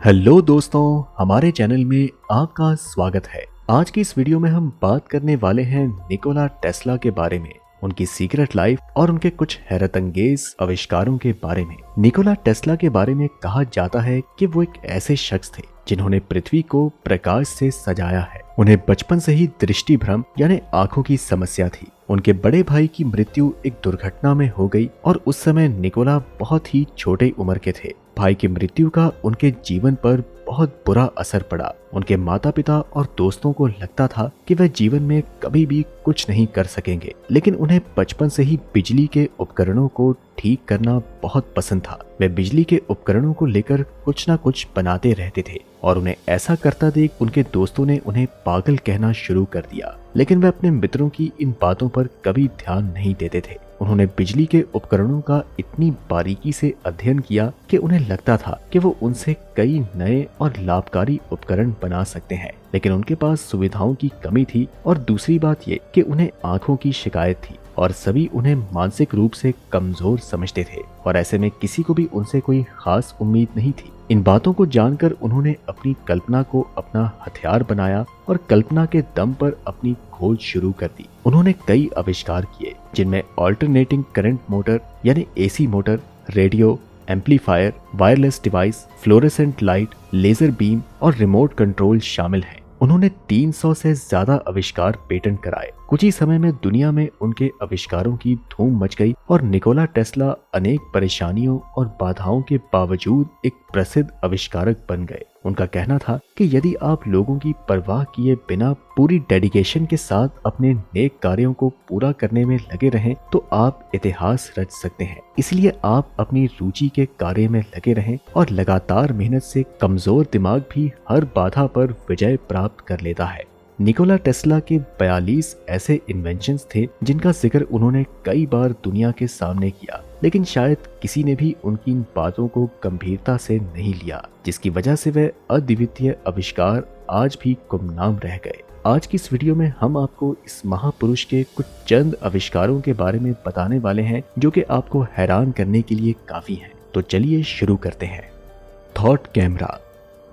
Hello दोस्तों, हमारे channel में आपका स्वागत है। आज की इस वीडियो में हम बात करने वाले हैं निकोला टेस्ला के बारे में, उनकी सीक्रेट लाइफ और उनके कुछ हैरतअंगेज आविष्कारों के बारे में। निकोला टेस्ला के बारे में कहा जाता है कि वो एक ऐसे शख्स थे जिन्होंने पृथ्वी को प्रकाश से सजाया है। उन्हें बचपन से ही दृष्टि भ्रम यानी आंखों की समस्या थी। उनके बड़े भाई की मृत्यु एक दुर्घटना में हो गई और उस समय निकोला बहुत ही छोटे उम्र के थे। भाई की मृत्यु का उनके जीवन पर बहुत बुरा असर पड़ा। उनके माता पिता और दोस्तों को लगता था कि वह जीवन में कभी भी कुछ नहीं कर सकेंगे, लेकिन उन्हें बचपन से ही बिजली के उपकरणों को ठीक करना बहुत पसंद था। वे बिजली के उपकरणों को लेकर कुछ न कुछ बनाते रहते थे और उन्हें ऐसा करता देख उनके दोस्तों ने उन्हें पागल कहना शुरू कर दिया, लेकिन वे अपने मित्रों की इन बातों पर कभी ध्यान नहीं देते थे। उन्होंने बिजली के उपकरणों का इतनी बारीकी से अध्ययन किया कि उन्हें लगता था कि वो उनसे कई नए और लाभकारी उपकरण बना सकते हैं, लेकिन उनके पास सुविधाओं की कमी थी और दूसरी बात ये कि उन्हें आंखों की शिकायत थी और सभी उन्हें मानसिक रूप से कमजोर समझते थे और ऐसे में किसी को भी उनसे कोई खास उम्मीद नहीं थी। इन बातों को जानकर उन्होंने अपनी कल्पना को अपना हथियार बनाया और कल्पना के दम पर अपनी खोज शुरू कर दी। उन्होंने कई आविष्कार किए जिनमें ऑल्टरनेटिंग करंट मोटर यानी AC motor, radio, amplifier, wireless device, fluorescent light, laser beam और रिमोट कंट्रोल शामिल हैं। उन्होंने 300 से ज्यादा आविष्कार पेटेंट कराए। कुछ ही समय में दुनिया में उनके आविष्कारों की धूम मच गई और निकोला टेस्ला अनेक परेशानियों और बाधाओं के बावजूद एक प्रसिद्ध आविष्कारक बन गए। उनका कहना था कि यदि आप लोगों की परवाह किए बिना पूरी डेडिकेशन के साथ अपने नेक कार्यों को पूरा करने में लगे रहें तो आप इतिहास रच सकते हैं। इसलिए आप अपनी रुचि के कार्य में लगे रहें और लगातार मेहनत से कमजोर दिमाग भी हर बाधा पर विजय प्राप्त कर लेता है। निकोला टेस्ला के 42 ऐसे इन्वेंशंस थे जिनका जिक्र उन्होंने कई बार दुनिया के सामने किया, लेकिन शायद किसी ने भी उनकी इन बातों को गंभीरता से नहीं लिया, जिसकी वजह से वे अद्वितीय आविष्कार आज भी गुमनाम रह गए। आज की इस वीडियो में हम आपको इस महापुरुष के कुछ चंद आविष्कारों के बारे में बताने वाले हैं जो कि आपको हैरान करने के लिए काफी हैं। तो चलिए शुरू करते हैं। Thought camera.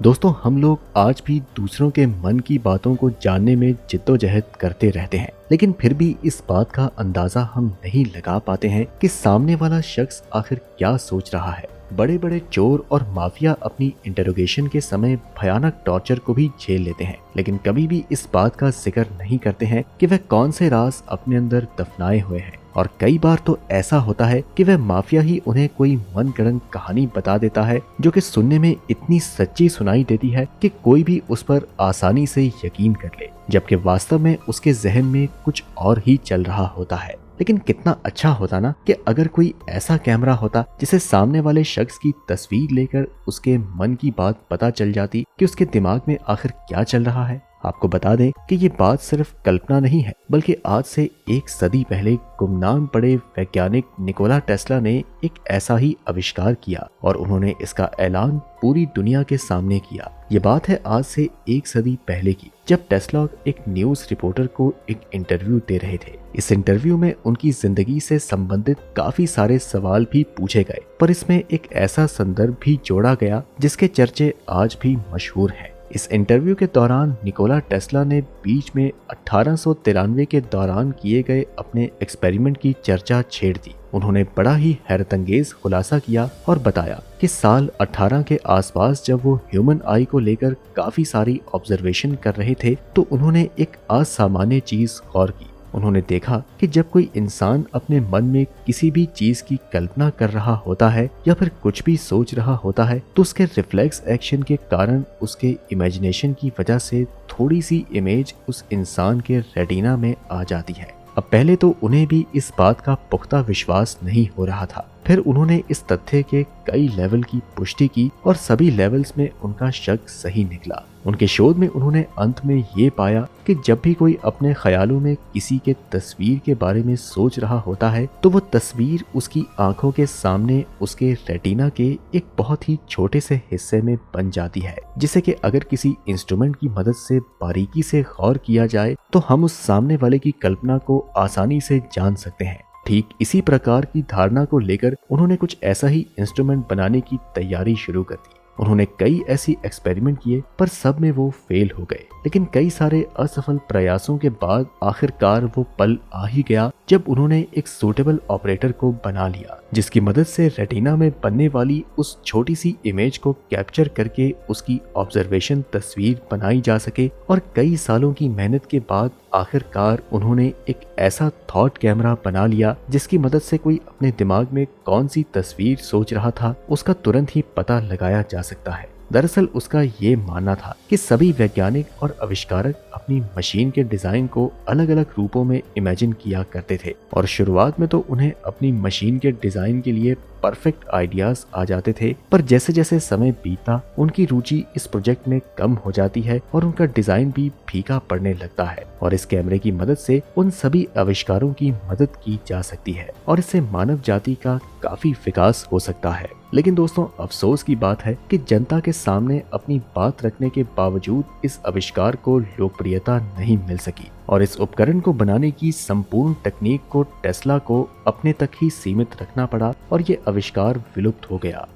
दोस्तों, हम लोग आज भी दूसरों के मन की बातों को जानने में जिद्दोजहद करते रहते हैं, लेकिन फिर भी इस बात का अंदाजा हम नहीं लगा पाते हैं कि सामने वाला शख्स आखिर क्या सोच रहा है। बड़े बड़े चोर और माफिया अपनी इंटरोगेशन के समय भयानक टॉर्चर को भी झेल लेते हैं, लेकिन कभी भी इस बात का जिक्र नहीं करते हैं कि वह कौन से राज अपने अंदर दफनाए हुए हैं। और कई बार तो ऐसा होता है कि वह माफिया ही उन्हें कोई मनगढ़ंत कहानी बता देता है जो कि सुनने में इतनी सच्ची सुनाई देती है कि कोई भी उस पर आसानी से यकीन कर ले, जबकि वास्तव में उसके जहन में कुछ और ही चल रहा होता है। लेकिन कितना अच्छा होता ना कि अगर कोई ऐसा कैमरा होता जिसे सामने वाले शख्स की तस्वीर लेकर उसके मन की बात पता चल जाती कि उसके दिमाग में आखिर क्या चल रहा है। आपको बता दें कि ये बात सिर्फ कल्पना नहीं है, बल्कि आज से 1 सदी पहले गुमनाम पड़े वैज्ञानिक निकोला टेस्ला ने एक ऐसा ही आविष्कार किया और उन्होंने इसका ऐलान पूरी दुनिया के सामने किया। ये बात है आज से 1 सदी पहले की, जब टेस्ला एक न्यूज रिपोर्टर को एक इंटरव्यू दे रहे थे। इस इंटरव्यू में उनकी जिंदगी से संबंधित काफी सारे सवाल भी पूछे गए, पर इसमें एक ऐसा संदर्भ भी जोड़ा गया जिसके चर्चे आज भी मशहूर हैं। इस इंटरव्यू के दौरान निकोला टेस्ला ने बीच में 1893 के दौरान किए गए अपने एक्सपेरिमेंट की चर्चा छेड़ दी। उन्होंने बड़ा ही हैरतअंगेज खुलासा किया और बताया कि साल 18 के आसपास जब वो ह्यूमन आई को लेकर काफी सारी ऑब्जर्वेशन कर रहे थे तो उन्होंने एक असामान्य चीज गौर की। उन्होंने देखा कि जब कोई इंसान अपने मन में किसी भी चीज की कल्पना कर रहा होता है या फिर कुछ भी सोच रहा होता है तो उसके रिफ्लेक्स एक्शन के कारण उसके इमेजिनेशन की वजह से थोड़ी सी इमेज उस इंसान के रेटिना में आ जाती है। अब पहले तो उन्हें भी इस बात का पुख्ता विश्वास नहीं हो रहा था, फिर उन्होंने इस तथ्य के कई लेवल की पुष्टि की और सभी लेवल्स में उनका शक सही निकला। उनके शोध में उन्होंने अंत में ये पाया कि जब भी कोई अपने ख्यालों में किसी के तस्वीर के बारे में सोच रहा होता है तो वो तस्वीर उसकी आंखों के सामने उसके रेटिना के एक बहुत ही छोटे से हिस्से में बन जाती है, जिसे कि अगर किसी इंस्ट्रूमेंट की मदद से बारीकी से गौर किया जाए तो हम उस सामने वाले की कल्पना को आसानी से जान सकते हैं। ठीक इसी प्रकार की धारणा को लेकर उन्होंने कुछ ऐसा ही इंस्ट्रूमेंट बनाने की तैयारी शुरू कर दी। उन्होंने कई ऐसी एक्सपेरिमेंट किए पर सब में वो फेल हो गए। लेकिन कई सारे असफल प्रयासों के बाद आखिरकार वो पल आ ही गया जब उन्होंने एक सूटेबल ऑपरेटर को बना लिया, जिसकी मदद से रेटिना में बनने वाली उस छोटी सी इमेज को कैप्चर करके उसकी ऑब्जर्वेशन तस्वीर बनाई जा सके। और कई सालों की मेहनत के बाद आखिरकार उन्होंने एक ऐसा थॉट कैमरा बना लिया जिसकी मदद से कोई अपने दिमाग में कौन सी तस्वीर सोच रहा था उसका तुरंत ही पता लगाया जा सकता है। दरअसल उसका ये मानना था कि सभी वैज्ञानिक और आविष्कारक अपनी मशीन के डिजाइन को अलग अलग रूपों में इमेजिन किया करते थे और शुरुआत में तो उन्हें अपनी मशीन के डिजाइन के लिए परफेक्ट आइडियाज आ जाते थे, पर जैसे जैसे समय बीता उनकी रुचि इस प्रोजेक्ट में कम हो जाती है और उनका डिजाइन भी फीका पड़ने लगता है। और इस कैमरे की मदद से उन सभी आविष्कारों की मदद की जा सकती है और इससे मानव जाति का काफी विकास हो सकता है। लेकिन दोस्तों, अफसोस की बात है कि जनता के सामने अपनी बात रखने के बावजूद इस आविष्कार को लोकप्रियता नहीं मिल सकी और इस उपकरण को बनाने की संपूर्ण तकनीक को टेस्ला को अपने तक ही सीमित रखना पड़ा और ये आविष्कार विलुप्त हो गया।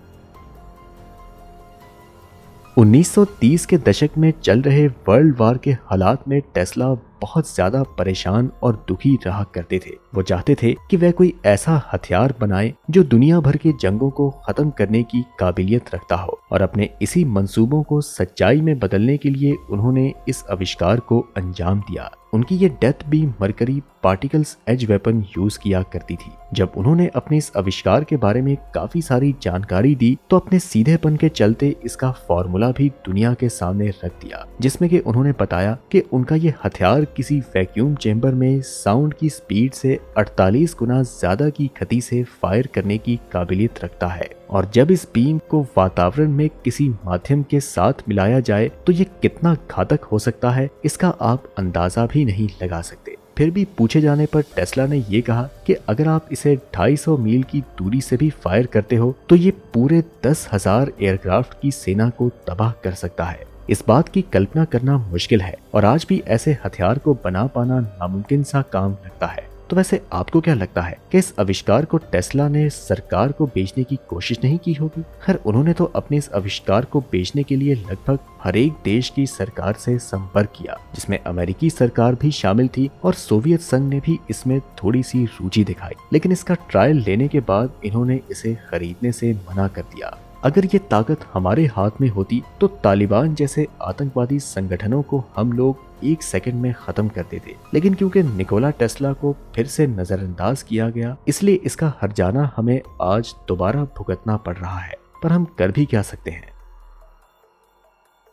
1930 के दशक में चल रहे वर्ल्ड वार के हालात में टेस्ला बहुत ज्यादा परेशान और दुखी रहा करते थे। वो चाहते थे कि वह कोई ऐसा हथियार बनाए जो दुनिया भर के जंगों को खत्म करने की काबिलियत रखता हो और अपने इसी मंसूबों को सच्चाई में बदलने के लिए उन्होंने इस आविष्कार को अंजाम दिया। उनकी ये death beam mercury particles as weapon use किया करती थी। जब उन्होंने अपने इस आविष्कार के बारे में काफी सारी जानकारी दी तो अपने सीधेपन के चलते इसका फॉर्मूला भी दुनिया के सामने रख दिया, जिसमें कि उन्होंने बताया कि उनका ये हथियार किसी वैक्यूम चेंबर में साउंड की स्पीड से 48 गुना ज्यादा की गति से फायर करने की काबिलियत रखता है और जब इस बीम को वातावरण में किसी माध्यम के साथ मिलाया जाए तो ये कितना घातक हो सकता है इसका आप अंदाजा भी नहीं लगा सकते। फिर भी पूछे जाने पर टेस्ला ने ये कहा कि अगर आप इसे 250 मील की दूरी से भी फायर करते हो तो ये पूरे 10,000 एयरक्राफ्ट की सेना को तबाह कर सकता है। इस बात की कल्पना करना मुश्किल है और आज भी ऐसे हथियार को बना पाना नामुमकिन सा काम लगता है। तो वैसे आपको क्या लगता है कि इस आविष्कार को टेस्ला ने सरकार को बेचने की कोशिश नहीं की होगी? खैर, उन्होंने तो अपने इस आविष्कार को बेचने के लिए लगभग हर एक देश की सरकार से संपर्क किया, जिसमें अमेरिकी सरकार भी शामिल थी और सोवियत संघ ने भी इसमें थोड़ी सी रुचि दिखाई। लेकिन इसका ट्रायल लेने के बाद इन्होंने इसे खरीदने से मना कर दिया। अगर ये ताकत हमारे हाथ में होती तो तालिबान जैसे आतंकवादी संगठनों को हम लोग 1 सेकंड में खत्म कर देते। लेकिन क्योंकि निकोला टेस्ला को फिर से नजरअंदाज किया गया, इसलिए इसका हर्जाना हमें आज दोबारा भुगतना पड़ रहा है। पर हम कर भी क्या सकते हैं?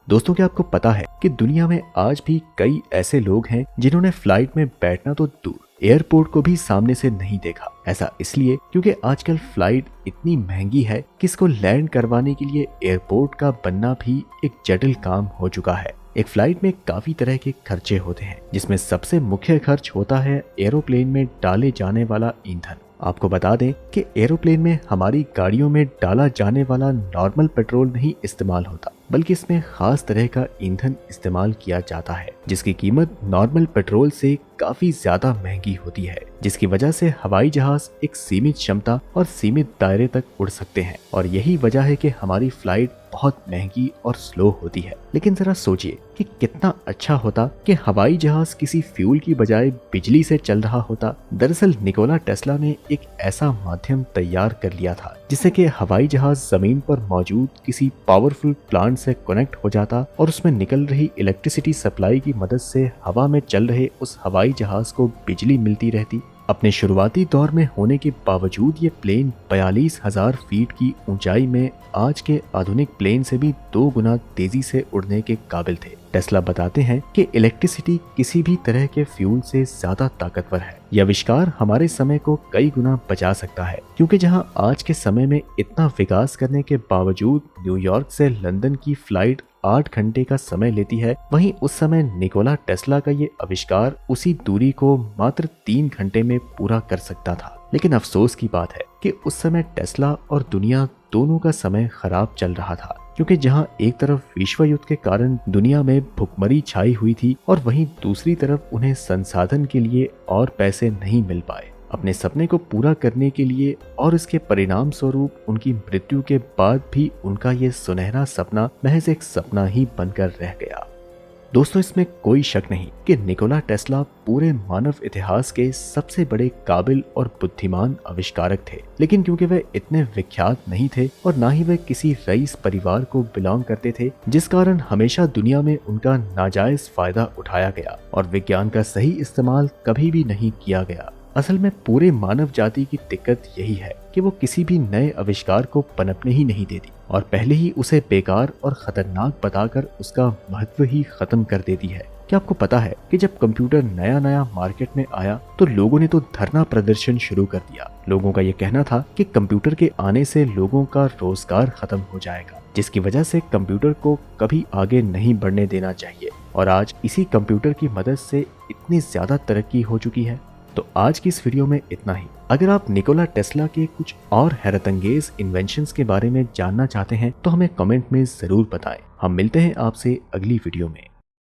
दोस्तों, क्या आपको पता है कि दुनिया में आज भी कई ऐसे लोग हैं जिन्होंने फ्लाइट में बैठना तो दूर, एयरपोर्ट को भी सामने से नहीं देखा। ऐसा इसलिए क्योंकि आजकल फ्लाइट इतनी महंगी है कि इसको लैंड करवाने के लिए एयरपोर्ट का बनना भी एक जटिल काम हो चुका है। एक फ्लाइट में काफी तरह के खर्चे होते हैं, जिसमें सबसे मुख्य खर्च होता है एरोप्लेन में डाले जाने वाला ईंधन। आपको बता दें कि एरोप्लेन में हमारी गाड़ियों में डाला जाने वाला नॉर्मल पेट्रोल नहीं इस्तेमाल होता, बल्कि इसमें खास तरह का ईंधन इस्तेमाल किया जाता है, जिसकी कीमत नॉर्मल पेट्रोल से काफी ज्यादा महंगी होती है, जिसकी वजह से हवाई जहाज एक सीमित क्षमता और सीमित दायरे तक उड़ सकते हैं। और यही वजह है कि हमारी फ्लाइट बहुत महंगी और स्लो होती है। लेकिन जरा सोचिए कि कितना अच्छा होता कि हवाई जहाज किसी फ्यूल की बजाय बिजली से चल रहा होता। दरअसल निकोला टेस्ला ने एक ऐसा माध्यम तैयार कर लिया था जिससे कि हवाई जहाज जमीन पर मौजूद किसी पावरफुल प्लांट से कनेक्ट हो जाता और उसमें निकल रही इलेक्ट्रिसिटी सप्लाई की मदद से हवा में चल रहे उस हवाई जहाज को बिजली मिलती रहती। अपने शुरुआती दौर में होने के बावजूद ये प्लेन 42,000 फीट की ऊंचाई में आज के आधुनिक प्लेन से भी 2 गुना तेजी से उड़ने के काबिल थे। टेस्ला बताते हैं कि इलेक्ट्रिसिटी किसी भी तरह के फ्यूल से ज्यादा ताकतवर है। यह आविष्कार हमारे समय को कई गुना बचा सकता है, क्योंकि जहां आज के समय में इतना विकास करने के बावजूद न्यूयॉर्क से लंदन की फ्लाइट 8 घंटे का समय लेती है, वहीं उस समय निकोला टेस्ला का ये आविष्कार उसी दूरी को मात्र 3 घंटे में पूरा कर सकता था। लेकिन अफसोस की बात है कि उस समय टेस्ला और दुनिया दोनों का समय खराब चल रहा था, क्योंकि जहां एक तरफ विश्व युद्ध के कारण दुनिया में भुखमरी छाई हुई थी और वहीं दूसरी तरफ उन्हें संसाधन के लिए और पैसे नहीं मिल पाए। अपने सपने को पूरा करने के लिए और इसके परिणाम स्वरूप उनकी मृत्यु के बाद भी उनका ये सुनहरा सपना महज एक सपना ही बनकर रह गया। दोस्तों, इसमें कोई शक नहीं कि निकोला टेस्ला पूरे मानव इतिहास के सबसे बड़े काबिल और बुद्धिमान आविष्कारक थे, लेकिन क्योंकि वे इतने विख्यात नहीं थे और ना ही वे किसी रईस परिवार को बिलोंग करते थे, जिस कारण हमेशा दुनिया में उनका नाजायज फायदा उठाया गया और विज्ञान का सही इस्तेमाल कभी भी नहीं किया गया। असल में पूरे मानव जाति की दिक्कत यही है कि वो किसी भी नए आविष्कार को पनपने ही नहीं देती और पहले ही उसे बेकार और खतरनाक बताकर उसका महत्व ही खत्म कर देती है। क्या आपको पता है कि जब कंप्यूटर नया नया मार्केट में आया तो लोगों ने तो धरना प्रदर्शन शुरू कर दिया। लोगों का ये कहना था कि कंप्यूटर के आने से लोगों का रोजगार खत्म हो जाएगा, जिसकी वजह से कंप्यूटर को कभी आगे नहीं बढ़ने देना चाहिए। और आज इसी कंप्यूटर की मदद से इतनी ज्यादा तरक्की हो चुकी है। तो आज की इस वीडियो में इतना ही। अगर आप निकोला टेस्ला के कुछ और हैरतअंगेज इन्वेंशंस के बारे में जानना चाहते हैं तो हमें कमेंट में जरूर बताएं। हम मिलते हैं आपसे अगली वीडियो में।